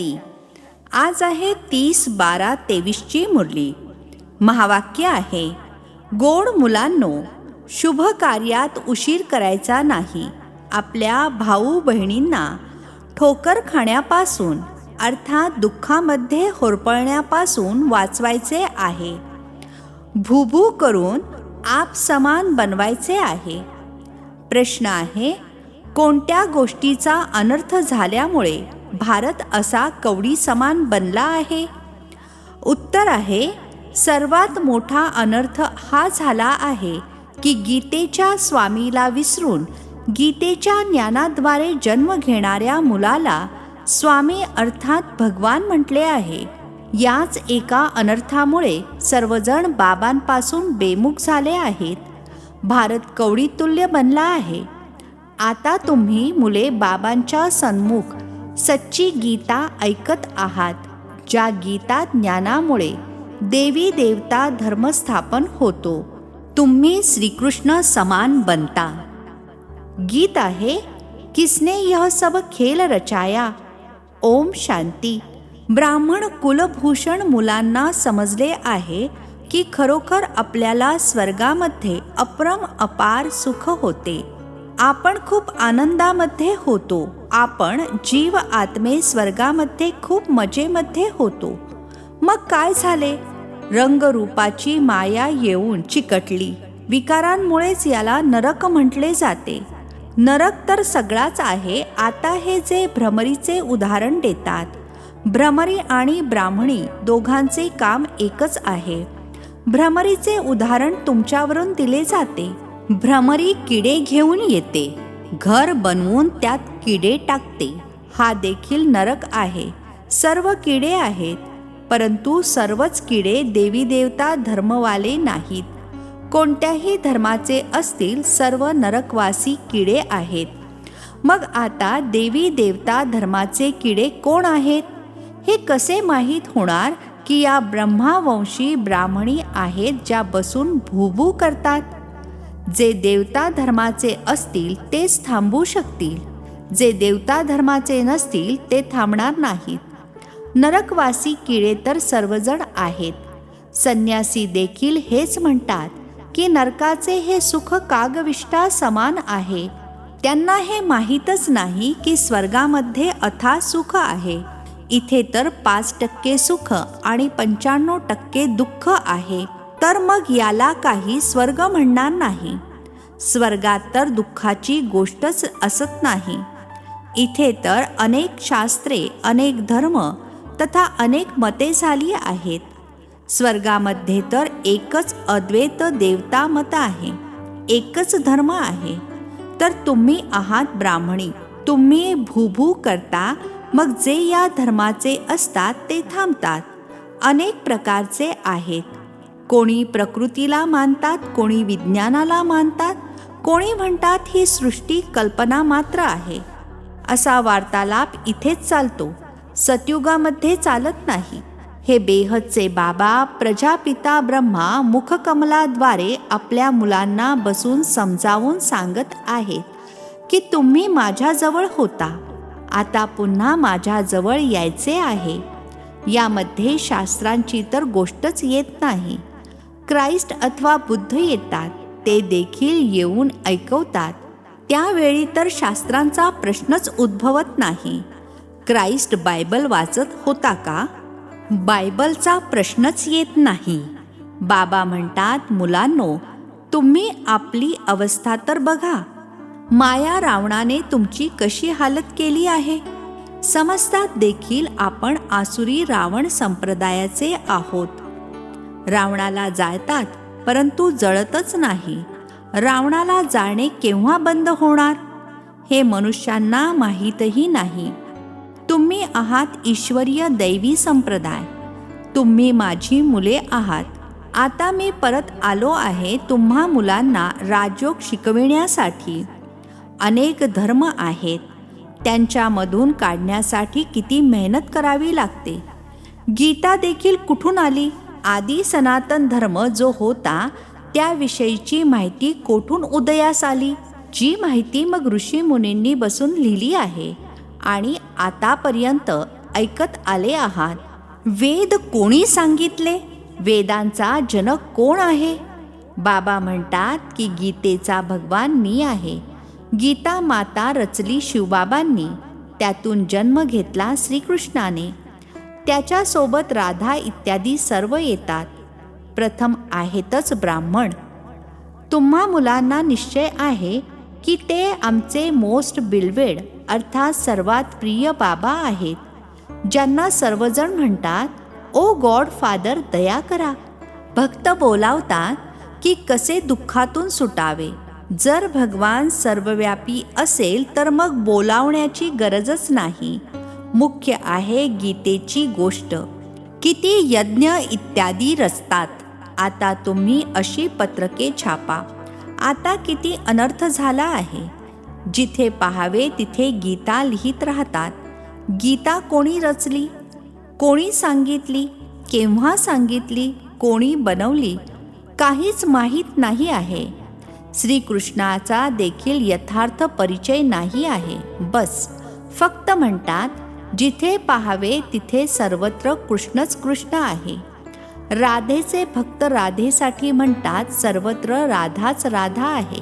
शांती. आज आहे 30/12/23ची मुरली. महावाक्य आहे, गोड मुलांनो, शुभ कार्यात उशीर करायचा नाही. आपल्या भाऊ बहिणींना ठोकर खाण्यापासून अर्थात दुःखामध्ये होरपळण्यापासून वाचवायचे आहे. भूभू करून आप समान बनवायचे आहे. प्रश्न आहे, कोणत्या गोष्टीचा अनर्थ झाल्यामुळे भारत असा कवडी समान बनला आहे? उत्तर आहे, सर्वात मोठा अनर्थ हा झाला आहे की गीतेच्या स्वामीला विसरून गीतेच्या ज्ञानाद्वारे जन्म घेणाऱ्या मुलाला स्वामी अर्थात भगवान म्हटले आहे. याच एका अनर्थामुळे सर्वजण बाबांपासून बेमुख झाले आहेत. भारत कवडीतुल्य बनला आहे. आता तुम्ही मुले बाबांच्या सन्मुख सच्ची गीता ऐकत आहात, ज्या गीता ज्ञानामुळे देवी देवता धर्मस्थापन होतो. तुम्ही श्रीकृष्ण समान बनता. गीत आहे, किसने यह सब खेल रचाया. ओम शांती. ब्राह्मण कुलभूषण मुलांना समजले आहे की खरोखर आपल्याला स्वर्गामध्ये अप्रम अपार सुख होते. आपण खूप आनंदामध्ये होतो. आपण जीव आत्मे स्वर्गामध्ये खूप मजेमध्ये होतो. मग काय झाले? रंगरूपाची माया येऊन चिकटली. विकारांमुळेच याला नरक म्हटले जाते. नरक तर सगळाच आहे. आता हे जे भ्रमरीचे उदाहरण देतात, भ्रमरी आणि ब्राह्मणी दोघांचे काम एकच आहे. भ्रमरीचे उदाहरण तुमच्यावरून दिले जाते. भ्रमरी किडे घेऊन येते, घर बनवून त्यात किडे टाकते. हा देखील नरक आहे. सर्व किडे आहेत, परंतु सर्वच किडे देवी देवता धर्मवाले नाहीत. कोणत्याही धर्माचे असतील, सर्व नरकवासी किडे आहेत. मग आता देवी देवता धर्माचे किडे कोण आहेत हे कसे माहीत होणार की या ब्रह्मावंशी ब्राह्मणी आहेत, ज्या बसून भूभू करतात. जे देवता धर्माचे असतील तेच थांबू शकतील. जे देवता धर्माचे नसतील ते थांबणार नाहीत. नरकवासी किडे तर सर्वजण आहेत. संन्यासी देखील हेच म्हणतात की नरकाचे हे सुख कागविष्ठा समान आहे. त्यांना हे माहीतच नाही की स्वर्गामध्ये अथाह सुख आहे. इथे तर 5% सुख आणि 95% दुःख आहे. तर मग याला काही स्वर्ग म्हणणार नाही. स्वर्गात तर दुःखाची गोष्टच असत नाही. इथे तर अनेक शास्त्रे, अनेक धर्म तथा अनेक मते झाली आहेत. स्वर्गामध्ये तर एकच अद्वैत देवता मत आहे, एकच धर्म आहे. तर तुम्ही आहात ब्राह्मणी, तुम्ही भूभू करता. मग जे या धर्माचे असतात ते थांबतात. अनेक प्रकारचे आहेत. कोणी प्रकृतीला मानतात, कोणी विज्ञानाला मानतात, कोणी म्हणतात ही सृष्टी कल्पना मात्र आहे. असा वार्तालाप इथेच चालतो, सतयुगामध्ये चालत नाही. हे बेहदचे बाबा प्रजापिता ब्रह्मा मुखकमलाद्वारे आपल्या मुलांना बसून समजावून सांगत आहेत की तुम्ही माझ्याजवळ होता, आता पुन्हा माझ्याजवळ यायचे आहे. यामध्ये शास्त्रांची तर गोष्टच येत नाही. ख्राइस्ट अथवा बुद्ध येतात, ते देखील येऊन ऐकवतात. त्यावेळी तर शास्त्रांचा प्रश्नच उद्भवत नाही. ख्राइस्ट बायबल वाचत होता का? बायबलचा प्रश्नच येत नाही. बाबा म्हणतात, मुलांनो, तुम्ही आपली अवस्था तर बघा. माया रावणाने तुमची कशी हालत केली आहे. समजतात देखील आपण आसुरी रावण संप्रदायाचे आहोत. रावणाला जाळतात, परंतु जळतच नाही. रावणाला जाळणे केव्हा बंद होणार हे मनुष्यांना माहीतही नाही. तुम्ही आहात ईश्वरीय दैवी संप्रदाय. तुम्ही माझी मुले आहात. आता मी परत आलो आहे तुम्हा मुलांना राजयोग शिकविण्यासाठी. अनेक धर्म आहेत, त्यांच्यामधून काढण्यासाठी किती मेहनत करावी लागते. गीता देखील कुठून आली? आदी सनातन धर्म जो होता त्याविषयीची माहिती कोठून उदयास आली? जी माहिती मग ऋषी मुनींनी बसून लिहिली आहे आणि आतापर्यंत ऐकत आले आहात. वेद कोणी सांगितले? वेदांचा जनक कोण आहे? बाबा म्हणतात की गीतेचा भगवान मी आहे. गीता माता रचली शिवबाबांनी, त्यातून जन्म घेतला श्रीकृष्णाने. त्याच्यासोबत राधा इत्यादी सर्व येतात. प्रथम आहेतच ब्राह्मण. तुम्हा मुलांना निश्चय आहे की ते आमचे मोस्ट बिलवेड अर्थात सर्वात प्रिय बाबा आहेत, ज्यांना सर्वजण म्हणतात, ओ गॉड फादर दया करा. भक्त बोलावतात की कसे दुःखातून सुटावे. जर भगवान सर्वव्यापी असेल तर मग बोलावण्याची गरजच नाही. मुख्य आहे गीतेची गोष्ट. किती यज्ञ इत्यादी रचतात. आता तुम्ही अशी पत्रके छापा. आता किती अनर्थ झाला आहे. जिथे पाहावे तिथे गीता लिहित राहतात. गीता कोणी रचली? कोणी सांगितली? केव्हा सांगितली? कोणी बनवली? काहीच माहीत नाही आहे. श्रीकृष्णाचा देखील यथार्थ परिचय नाही आहे. बस फक्त म्हणतात जिथे पाहावे तिथे सर्वत्र कृष्णच कृष्ण आहे. राधेचे भक्त राधेसाठी म्हणतात सर्वत्र राधाच राधा आहे.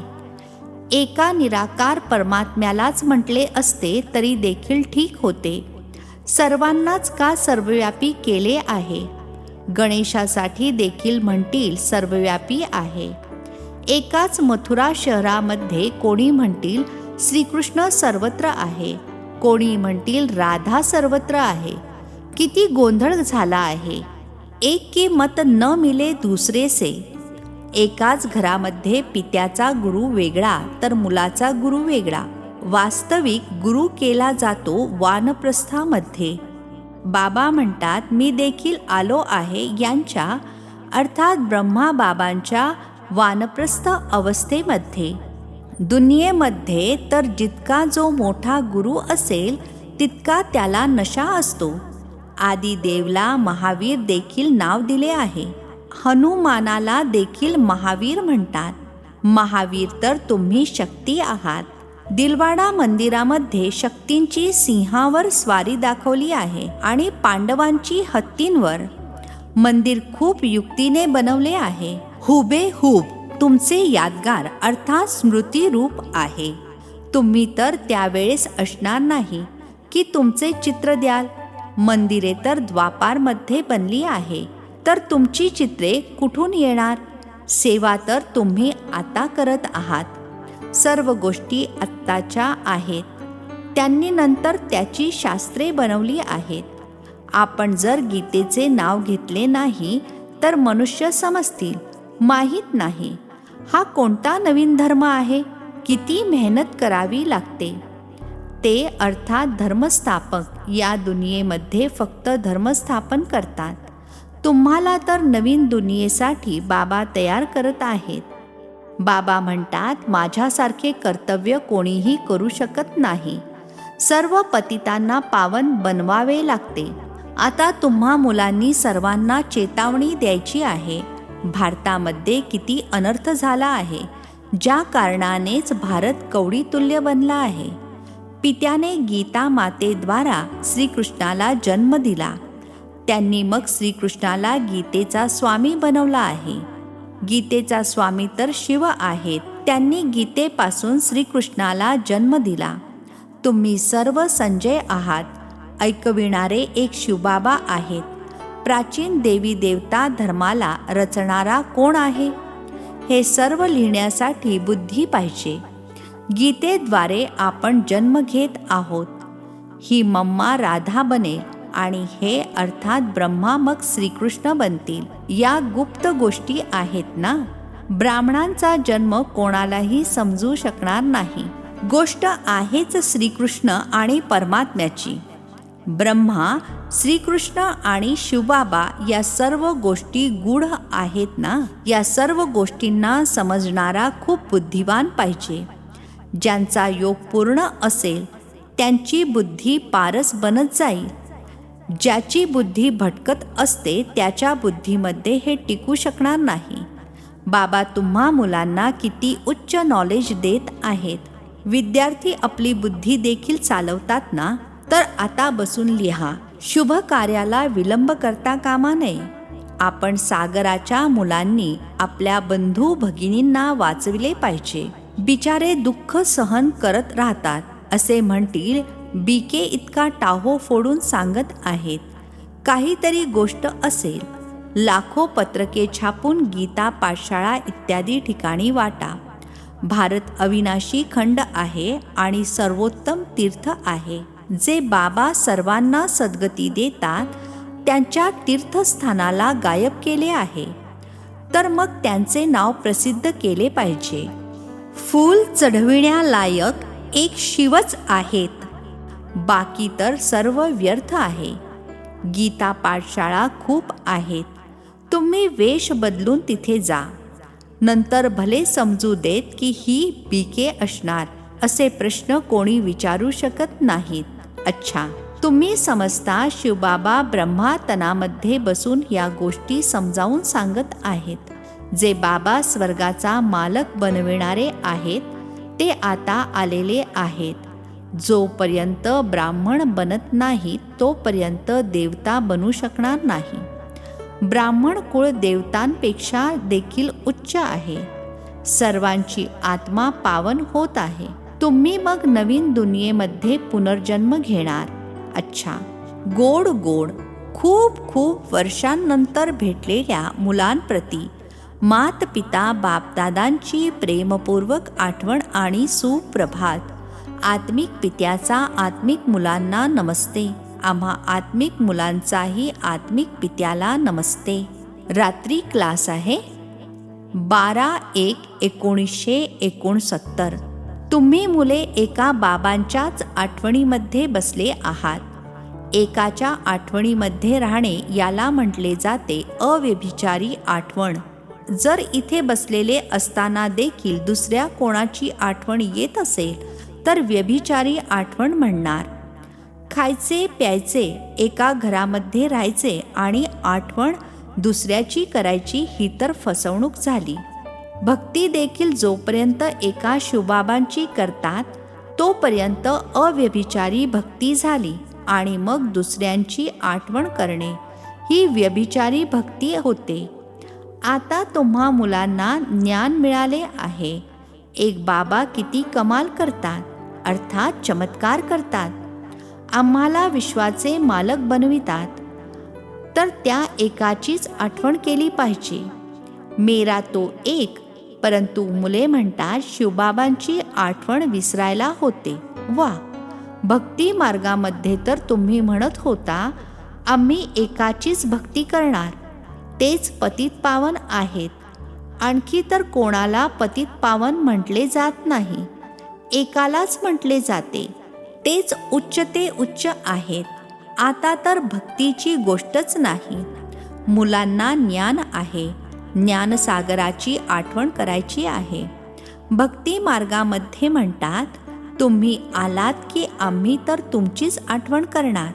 एका निराकार परमात्म्यालाच म्हटले असते तरी देखील ठीक होते. सर्वांनाच का सर्वव्यापी केले आहे? गणेशासाठी देखील म्हणतील सर्वव्यापी आहे. एकाच मथुरा शहरामध्ये कोणी म्हणतील श्रीकृष्ण सर्वत्र आहे, कोणी म्हणतील राधा सर्वत्र आहे. किती गोंधळ झाला आहे. एक की मत न मिले दूसरे से. एकाच घरामध्ये पित्याचा गुरु वेगळा तर मुलाचा गुरु वेगळा. वास्तविक गुरु केला जातो वानप्रस्थामध्ये. बाबा म्हणतात मी देखील आलो आहे यांच्या अर्थात ब्रह्मा बाबांच्या वानप्रस्थ अवस्थेमध्ये. दुनियेमध्ये तर जितका जो मोठा गुरु असेल तितका त्याला नशा असतो. आदिदेवला महावीर देखील नाव दिले आहे. हनुमानाला देखील महावीर म्हणतात. महावीर तर तुम्ही शक्ती आहात. दिलवाडा मंदिरामध्ये शक्तींची सिंहावर स्वारी दाखवली आहे आणि पांडवांची हत्तींवर. मंदिर खूप युक्तीने बनवले आहे. हुबेहूब तुमचे यादगार अर्थात स्मृती रूप आहे. तुम्ही तर त्यावेळेस असणार नाही की तुमचे चित्र द्याल. मंदिरे तर द्वापारमध्ये बनली आहे तर तुमची चित्रे कुठून येणार? सेवा तर तुम्ही आता करत आहात. सर्व गोष्टी आत्ताच्या आहेत. त्यांनी नंतर त्याची शास्त्रे बनवली आहेत. आपण जर गीतेचे नाव घेतले नाही तर मनुष्य समजतील माहीत नाही हा कोणता नवीन धर्म आहे. किती मेहनत करावी लागते. ते अर्थात धर्मस्थापक या दुनियेमध्ये फक्त धर्मस्थापन करतात. तुम्हाला तर नवीन दुनियेसाठी बाबा तयार करत आहेत. बाबा म्हणतात माझ्यासारखे कर्तव्य कोणीही करू शकत नाही. सर्व पतितांना पावन बनवावे लागते. आता तुम्हा मुलांनी सर्वांना चेतावणी द्यायची आहे. भारतामध्ये किती अनर्थ झाला आहे, ज्या कारणानेच भारत कवडीतुल्य बनला आहे. पित्याने गीता मातेद्वारा श्रीकृष्णाला जन्म दिला. त्यांनी मग श्रीकृष्णाला गीतेचा स्वामी बनवला आहे. गीतेचा स्वामी तर शिव आहेत. त्यांनी गीतेपासून श्रीकृष्णाला जन्म दिला. तुम्ही सर्व संजय आहात. ऐकविणारे एक शिवबाबा आहेत. प्राचीन देवी देवता धर्माला रचणारा कोण आहे? हे सर्व लिहिण्यासाठी बुद्धी पाहिजे. गीतेद्वारे आपण जन्म घेत आहोत. ही मम्मा राधा बनेल आणि हे अर्थात ब्रह्मा मग श्रीकृष्ण बनतील. या गुप्त गोष्टी आहेत ना. ब्राह्मणांचा जन्म कोणालाही समजू शकणार नाही. गोष्ट आहेच श्रीकृष्ण आणि परमात्म्याची. ब्रह्मा, श्रीकृष्ण आणि शिवबाबा या सर्व गोष्टी गूढ आहेत ना. या सर्व गोष्टींना समजणारा खूप बुद्धिवान पाहिजे. ज्यांचा योग पूर्ण असेल त्यांची बुद्धी पारस बनत जाईल. ज्याची बुद्धी भटकत असते त्याच्या बुद्धीमध्ये हे टिकू शकणार नाही. बाबा तुम्हा मुलांना किती उच्च नॉलेज देत आहेत. विद्यार्थी आपली बुद्धी देखील चालवतात ना. तर आता बसून लिहा. शुभ कार्याला विलंब करता कामा नये. आपण सागराच्या मुलांनी आपल्या बंधू भगिनींना वाचविले पाहिजे. बिचारे दुःख सहन करत राहतात. असे म्हणतील, बीके इतका टाहो फोडून सांगत आहेत. काहीतरी गोष्ट असेल. लाखो पत्रके छापून गीता पाठशाळा इत्यादी ठिकाणी वाटा. भारत अविनाशी खंड आहे आणि सर्वोत्तम तीर्थ आहे. जे बाबा सर्वांना सद्गती देतात त्यांच्या तीर्थस्थानाला गायब केले आहे. तर मग त्यांचे नाव प्रसिद्ध केले पाहिजे. फूल चढविण्यालायक एक शिवच आहेत, बाकी तर सर्व व्यर्थ आहे. गीता पाठशाळा खूप आहेत. तुम्ही वेश बदलून तिथे जा. नंतर भले समजू देत की ही बीके असणार. असे प्रश्न कोणी विचारू शकत नाहीत. अच्छा, तुम्ही समजता शिवबाबा ब्रह्मातनामध्ये बसून या गोष्टी समजावून सांगत आहेत. जे बाबा स्वर्गाचा मालक बनविणारे आहेत ते आता आलेले आहेत. जोपर्यंत ब्राह्मण बनत नाही तोपर्यंत देवता बनू शकणार नाही. ब्राह्मण कुळ देवतांपेक्षा देखील उच्च आहे. सर्वांची आत्मा पावन होत आहे. तुम्ही मग नवीन दुनियेमध्ये पुनर्जन्म घेणार. अच्छा, गोड गोड खूप खूप वर्षांनंतर भेटलेल्या मुलांप्रती मात पिता बापदादांची प्रेमपूर्वक आठवण आणि सुप्रभात. आत्मिक पित्याचा आत्मिक मुलांना नमस्ते. आम्हा आत्मिक मुलांचाही आत्मिक पित्याला नमस्ते. रात्री क्लास आहे 12/1/1969. तुम्ही मुले एका बाबांच्याच आठवणीमध्ये बसले आहात. एकाच्या आठवणीमध्ये राहणे याला म्हटले जाते अव्यभिचारी आठवण. जर इथे बसलेले असताना देखील दुसऱ्या कोणाची आठवण येत असेल तर व्यभिचारी आठवण म्हणणार. खायचे प्यायचे, एका घरामध्ये राहायचे आणि आठवण दुसऱ्याची करायची ही तर फसवणूक झाली. भक्ती देखील जोपर्यंत एका शिवबाबांची करतात तोपर्यंत अव्यभिचारी भक्ती झाली आणि मग दुसऱ्यांची आठवण करणे ही व्यभिचारी भक्ती होते. आता तुम्हा मुलांना ज्ञान मिळाले आहे. एक बाबा किती कमाल करतात, अर्थात चमत्कार करतात. आम्हाला विश्वाचे मालक बनवितात. तर त्या एकाचीच आठवण केली पाहिजे. मेरा तो एक. परंतु मुले म्हणतात शिवबाबांची आठवण विसरायला होते. वा, भक्ती मार्गामध्ये तर तुम्ही म्हणत होता आम्ही एकाचीच भक्ती करणार. तेच पतित पावन आहेत. आणखी तर कोणाला पतित पावन म्हटले जात नाही. एकालाच म्हटले जाते. तेच उच्च ते उच्च आहेत. आता तर भक्तीची गोष्टच नाही. मुलांना ज्ञान आहे. ज्ञानसागराची आठवण करायची आहे. भक्ती मार्गामध्ये म्हणतात तुम्ही आलात की आम्ही तर तुमचीच आठवण करणार.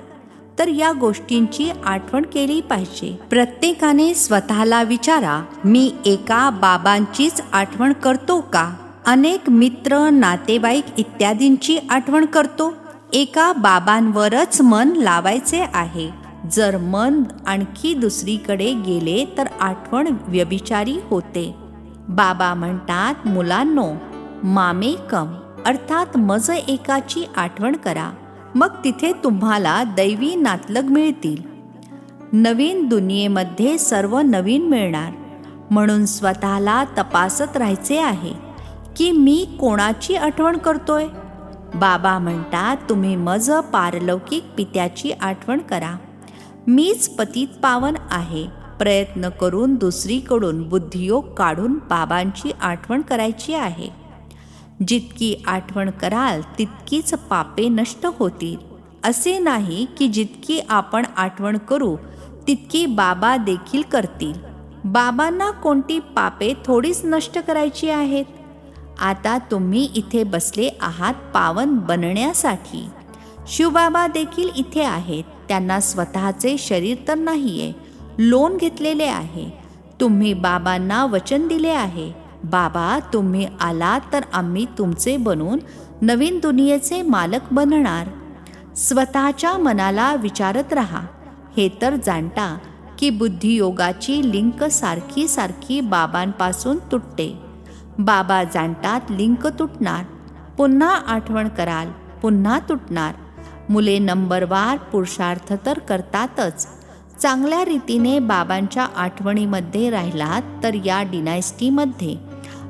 तर या गोष्टींची आठवण केली पाहिजे. प्रत्येकाने स्वतःला विचारा, मी एका बाबांचीच आठवण करतो का? अनेक मित्र, नातेवाईक इत्यादींची आठवण करतो? एका बाबांवरच मन लावायचे आहे. जर मन आणखी दुसरीकडे गेले तर आठवण व्यभिचारी होते. बाबा म्हणतात मुलांनो, मामेकम अर्थात मज एकाची आठवण करा. मग तिथे तुम्हाला दैवी नातलग मिळतील. नवीन दुनियेमध्ये सर्व नवीन मिळणार. म्हणून स्वतःला तपासत राहायचे आहे की मी कोणाची आठवण करतोय. बाबा म्हणतात तुम्ही मज पारलौकिक पित्याची आठवण करा. मीच पतित पावन आहे. प्रयत्न करून दुसरीकडून बुद्धियोग काढून बाबांची आठवण करायची आहे. जितकी आठवण कराल तितकीच पापे नष्ट होतील. असे नाही की जितकी आपण आठवण करू तितकी बाबा देखील करतील. बाबांना कोणती पापे थोडीच नष्ट करायची आहेत. आता तुम्ही इथे बसले आहात पावन बनण्यासाठी. शिवबाबा देखील इथे आहेत. त्यांना स्वतःचे शरीर तर नाहीये, लोन घेतलेले आहे. तुम्ही बाबांना वचन दिले आहे, बाबा तुम्ही आलात तर आम्ही तुमचे बनून नवीन दुनियेचे मालक बनणार. स्वतःच्या मनाला विचारत राहा, हे तर जाणता की बुद्धियोगाची लिंक सारखी सारखी बाबांपासून तुटते. बाबा जाणतात लिंक तुटणार, पुन्हा आठवण कराल, पुन्हा तुटणार. मुले नंबरवार पुरुषार्थ तर करतातच. चांगल्या रीतीने बाबांच्या आठवणीमध्ये राहिलात तर या डिनायस्टीमध्ये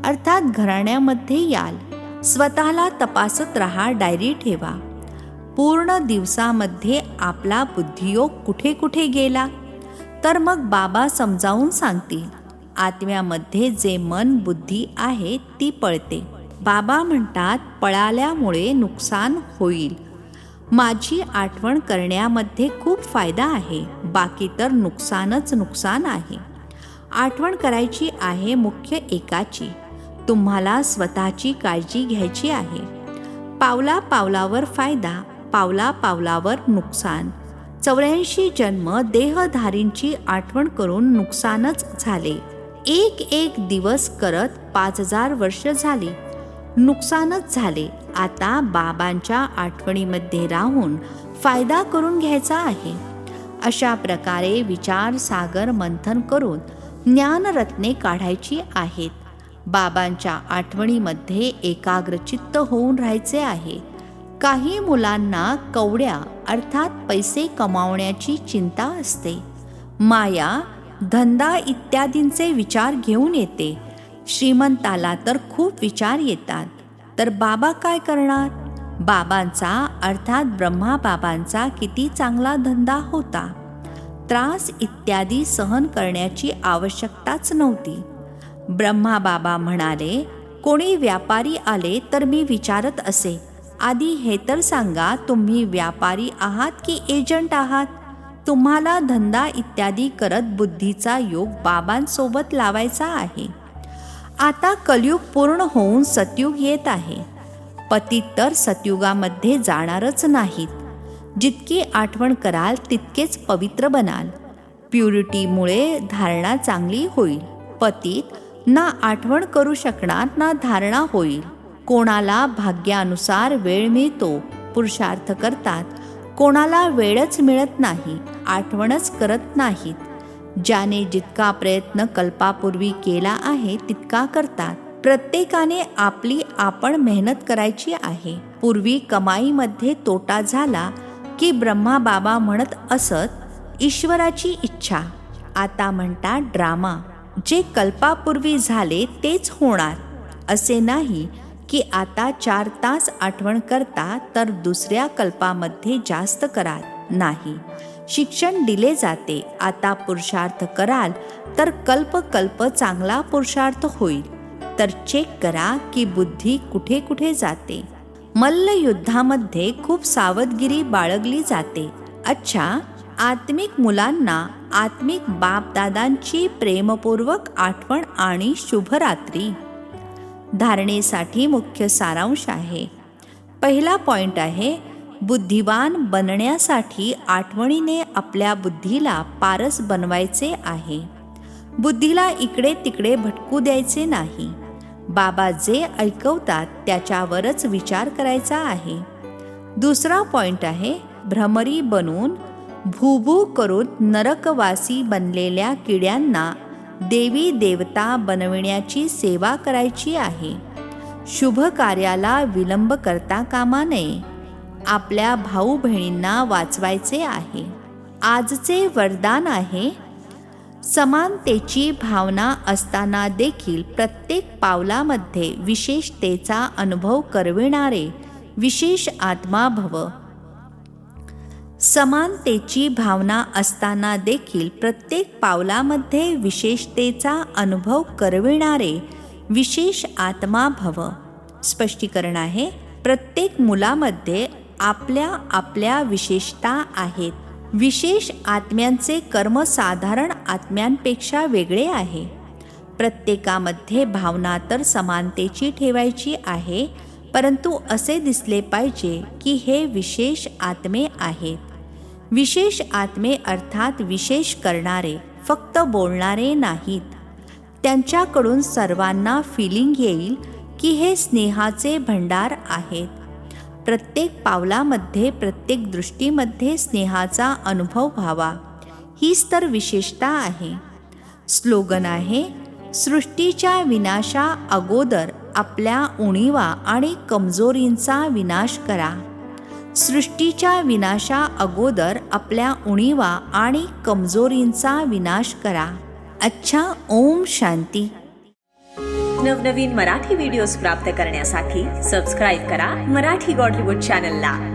अर्थात घराण्यामध्ये याल. स्वतःला तपासत राहा, डायरी ठेवा. पूर्ण दिवसामध्ये आपला बुद्धियोग कुठे कुठे गेला, तर मग बाबा समजावून सांगतील. आत्म्यामध्ये जे मन बुद्धी आहे ती पळते. बाबा म्हणतात पळाल्यामुळे नुकसान होईल. माझी आठवण करण्यामध्ये खूप फायदा आहे, बाकी तर नुकसानच नुकसान आहे. आठवण करायची आहे मुख्य एकाची. तुम्हाला स्वतःची काळजी घ्यायची आहे. पावला पावलावर फायदा, पावला पावलावर नुकसान. 84 जन्म देहधारींची आठवण करून नुकसानच झाले. एक एक दिवस करत 5000 वर्ष झाली, नुकसानच झाले. आता बाबांच्या आठवणीमध्ये राहून फायदा करून घ्यायचा आहे. अशा प्रकारे विचार सागर मंथन करून ज्ञानरत्ने काढायची आहेत. बाबांच्या आठवणीमध्ये एकाग्रचित्त होऊन राहायचे आहे. काही मुलांना कवड्या अर्थात पैसे कमावण्याची चिंता असते. माया, धंदा इत्यादींचे विचार घेऊन येते. श्रीमंताला तर खूप विचार येतात. तर बाबा काय करणार? बाबांचा अर्थात ब्रह्मा बाबांचा किती चांगला धंदा होता. त्रास इत्यादी सहन करण्याची आवश्यकताच नव्हती. ब्रह्मा बाबा म्हणाले, कोणी व्यापारी आले तर मी विचारत असे, आधी हे तर सांगा तुम्ही व्यापारी आहात की एजंट आहात? तुम्हाला धंदा इत्यादी करत बुद्धीचा योग बाबांसोबत लावायचा आहे. आता कलयुग पूर्ण होऊन सतयुग येत आहे. पतित तर सतयुगामध्ये जाणारच नाहीत. जितकी आठवण कराल तितकेच पवित्र बनाल. प्युरिटीमुळे धारणा चांगली होईल. पतित ना आठवण करू शकणार ना धारणा होईल. कोणाला भाग्यानुसार वेळ मिळतो, पुरुषार्थ करतात. कोणाला वेळच मिळत नाही, आठवणच करत नाहीत. ज्याने जितका प्रयत्न कल्पापूर्वी केला आहे तितका करतात. प्रत्येकाने आपली आपण मेहनत करायची आहे. पूर्वी कमाईमध्ये तोटा झाला की ब्रह्मा बाबा म्हणत असत, ईश्वराची इच्छा. आता म्हणतात ड्रामा. जे कल्पापूर्वी झाले तेच होणार. असे नाही की आता 4 तास आठवण करता तर दुसऱ्या कल्पामध्ये जास्त कराल. नाही, शिक्षण दिले जाते. आता पुरुषार्थ कराल तर कल्प कल्प चांगला पुरुषार्थ होईल. तर चेक करा की बुद्धी कुठे कुठे जाते. मल्लयुद्धामध्ये खूप सावधगिरी बाळगली जाते. अच्छा, आत्मिक मुलांना आत्मिक बापदादांची प्रेमपूर्वक आठवण आणि शुभरात्री. धारणेसाठी मुख्य सारांश आहे. पहिला पॉइंट आहे, बुद्धिवान बनण्यासाठी आठवणीने आपल्या बुद्धीला पारस बनवायचे आहे. बुद्धीला इकडे तिकडे भटकू द्यायचे नाही. बाबा जे ऐकवतात त्याच्यावरच विचार करायचा आहे. दुसरा पॉइंट आहे, भ्रमरी बनून भूभू करून नरकवासी बनलेल्या किड्यांना देवी देवता बनविण्याची सेवा करायची आहे. शुभ कार्याला विलंब करता कामा नये. आपल्या भाऊ बहिणींना वाचवायचे आहे. आजचे वरदान आहे, समानतेची भावना असताना देखील प्रत्येक पावलामध्ये विशेषतेचा अनुभव करविणारे विशेष आत्मा भव. समानतेची भावना असताना देखील प्रत्येक पावलामध्ये विशेषतेचा अनुभव करविणारे विशेष आत्मा भव. स्पष्टीकरण आहे, प्रत्येक मुलामध्ये आपल्या आपल्या विशेषता आहेत. विशेष आत्म्यांचे कर्म साधारण आत्म्यांपेक्षा वेगळे आहे. प्रत्येकामध्ये भावना तर समानतेची ठेवायची आहे, परंतु असे दिसले पाहिजे की हे विशेष आत्मे आहेत. विशेष आत्मे अर्थात विशेष करणारे, फक्त बोलणारे नाहीत. त्यांच्याकडून सर्वांना फिलिंग येईल की हे स्नेहाचे भंडार आहेत. प्रत्येक पावलामध्ये, प्रत्येक दृष्टीमध्ये स्नेहाचा अनुभव व्हावा, हीच तर विशेषता आहे. स्लोगन आहे, सृष्टीच्या विनाशा अगोदर आपल्या उणीवा आणि कमजोरींचा विनाश करा. सृष्टीच्या विनाशा अगोदर आपल्या उणीवा आणि कमजोरींचा विनाश करा. अच्छा, ओम शांती. नवनवीन मराठी व्हिडिओज प्राप्त करण्यासाठी सबस्क्राईब करा मराठी गॉडलीवूड चॅनलला.